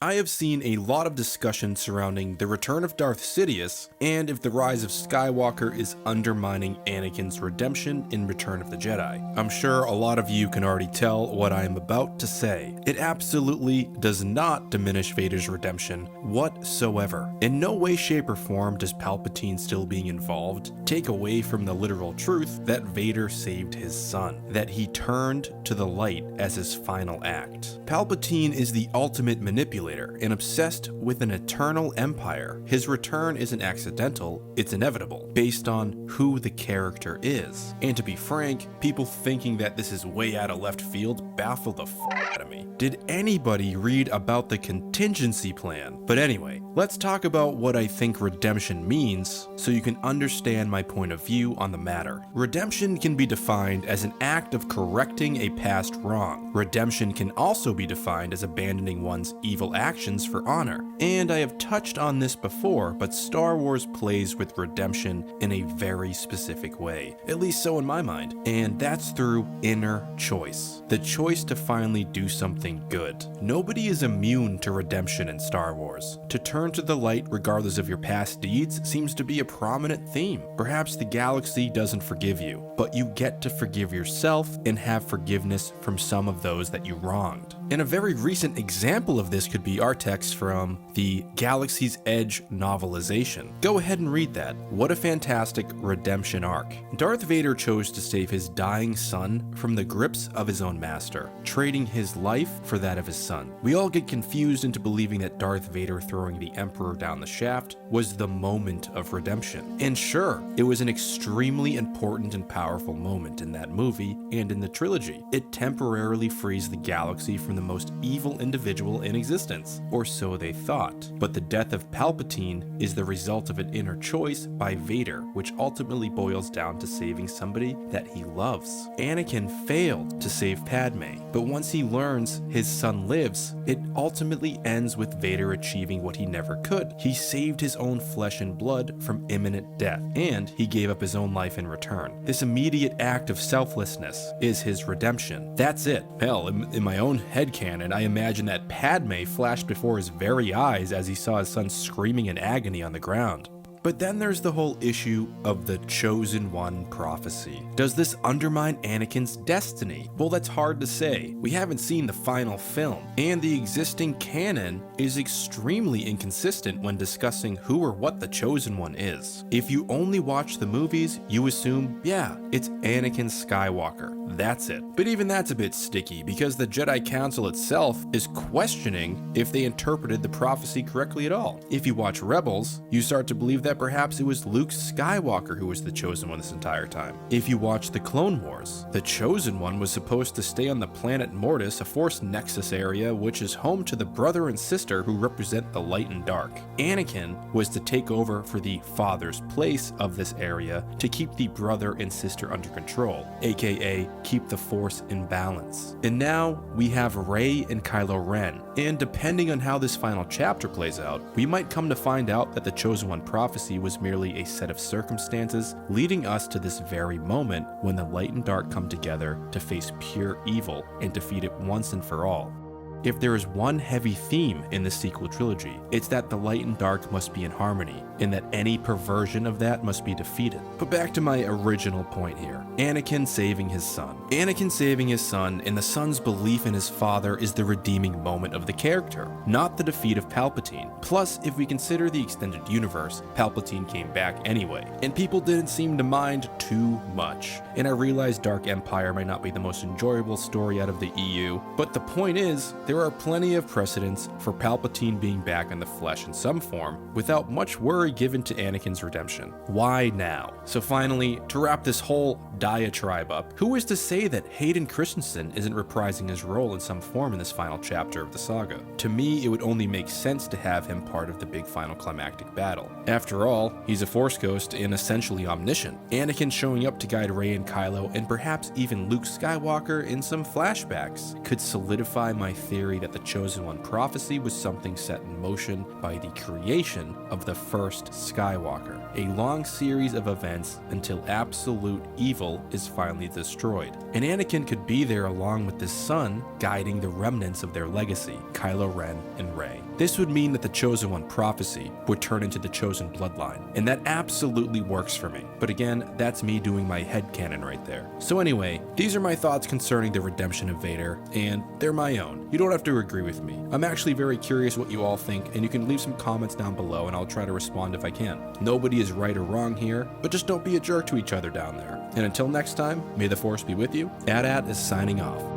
I have seen a lot of discussion surrounding the return of Darth Sidious and if the Rise of Skywalker is undermining Anakin's redemption in Return of the Jedi. I'm sure a lot of you can already tell what I am about to say. It absolutely does not diminish Vader's redemption whatsoever. In no way, shape, or form does Palpatine still being involved take away from the literal truth that Vader saved his son, that he turned to the light as his final act. Palpatine is the ultimate manipulator and obsessed with an eternal empire. His return isn't accidental, it's inevitable, based on who the character is. And to be frank, people thinking that this is way out of left field baffle the out of me. Did anybody read about the contingency plan? But anyway, let's talk about what I think redemption means so you can understand my point of view on the matter. Redemption can be defined as an act of correcting a past wrong. Redemption can also be defined as abandoning one's evil actions for honor. And I have touched on this before, but Star Wars plays with redemption in a very specific way, at least so in my mind, and that's through inner choice. The choice to finally do something good. Nobody is immune to redemption in Star Wars. To turn to the light regardless of your past deeds seems to be a prominent theme. Perhaps the galaxy doesn't forgive you, but you get to forgive yourself and have forgiveness from some of those that you wronged. And a very recent example of this could be our text from the Galaxy's Edge novelization. Go ahead and read that. What a fantastic redemption arc. Darth Vader chose to save his dying son from the grips of his own master, trading his life for that of his son. We all get confused into believing that Darth Vader throwing the Emperor down the shaft was the moment of redemption. And sure, it was an extremely important and powerful moment in that movie and in the trilogy. It temporarily frees the galaxy from the most evil individual in existence, or so they thought. But the death of Palpatine is the result of an inner choice by Vader, which ultimately boils down to saving somebody that he loves. Anakin failed to save Padme, but once he learns his son lives, it ultimately ends with Vader achieving what he never could. He saved his own flesh and blood from imminent death, and he gave up his own life in return. This immediate act of selflessness is his redemption. That's it. Hell, in my own headcanon, I imagine that Padme flashed before his very eyes as he saw his son screaming in agony on the ground. But then there's the whole issue of the Chosen One prophecy. Does this undermine Anakin's destiny? Well, that's hard to say. We haven't seen the final film, and the existing canon is extremely inconsistent when discussing who or what the Chosen One is. If you only watch the movies, you assume, yeah, it's Anakin Skywalker. That's it. But even that's a bit sticky because the Jedi Council itself is questioning if they interpreted the prophecy correctly at all. If you watch Rebels, you start to believe that perhaps it was Luke Skywalker who was the Chosen One this entire time. If you watch the Clone Wars, the Chosen One was supposed to stay on the planet Mortis, a Force Nexus area which is home to the brother and sister who represent the light and dark. Anakin was to take over for the father's place of this area to keep the brother and sister under control, aka keep the Force in balance. And now we have Rey and Kylo Ren, and depending on how this final chapter plays out, we might come to find out that the Chosen One prophecy was merely a set of circumstances leading us to this very moment when the light and dark come together to face pure evil and defeat it once and for all. If there is one heavy theme in the sequel trilogy, it's that the light and dark must be in harmony, and that any perversion of that must be defeated. But back to my original point here. Anakin saving his son. Anakin saving his son and the son's belief in his father is the redeeming moment of the character, not the defeat of Palpatine. Plus, if we consider the extended universe, Palpatine came back anyway, and people didn't seem to mind too much. And I realize Dark Empire might not be the most enjoyable story out of the EU, but the point is, there are plenty of precedents for Palpatine being back in the flesh in some form without much worry given to Anakin's redemption. Why now? So finally, to wrap this whole diatribe up, who is to say that Hayden Christensen isn't reprising his role in some form in this final chapter of the saga? To me, it would only make sense to have him part of the big final climactic battle. After all, he's a Force ghost and essentially omniscient. Anakin showing up to guide Rey and Kylo and perhaps even Luke Skywalker in some flashbacks could solidify my theory that the Chosen One prophecy was something set in motion by the creation of the first Skywalker, a long series of events until absolute evil is finally destroyed. And Anakin could be there along with his son, guiding the remnants of their legacy, Kylo Ren and Rey. this would mean that the Chosen One prophecy would turn into the chosen bloodline, and that absolutely works for me. But again, that's me doing my headcanon right there. So anyway, these are my thoughts concerning the redemption of Vader, and they're my own. You don't have to agree with me. I'm actually very curious what you all think, and you can leave some comments down below and I'll try to respond if I can. Nobody is right or wrong here, but just don't be a jerk to each other down there. And until next time, may the Force be with you. AT-AT is signing off.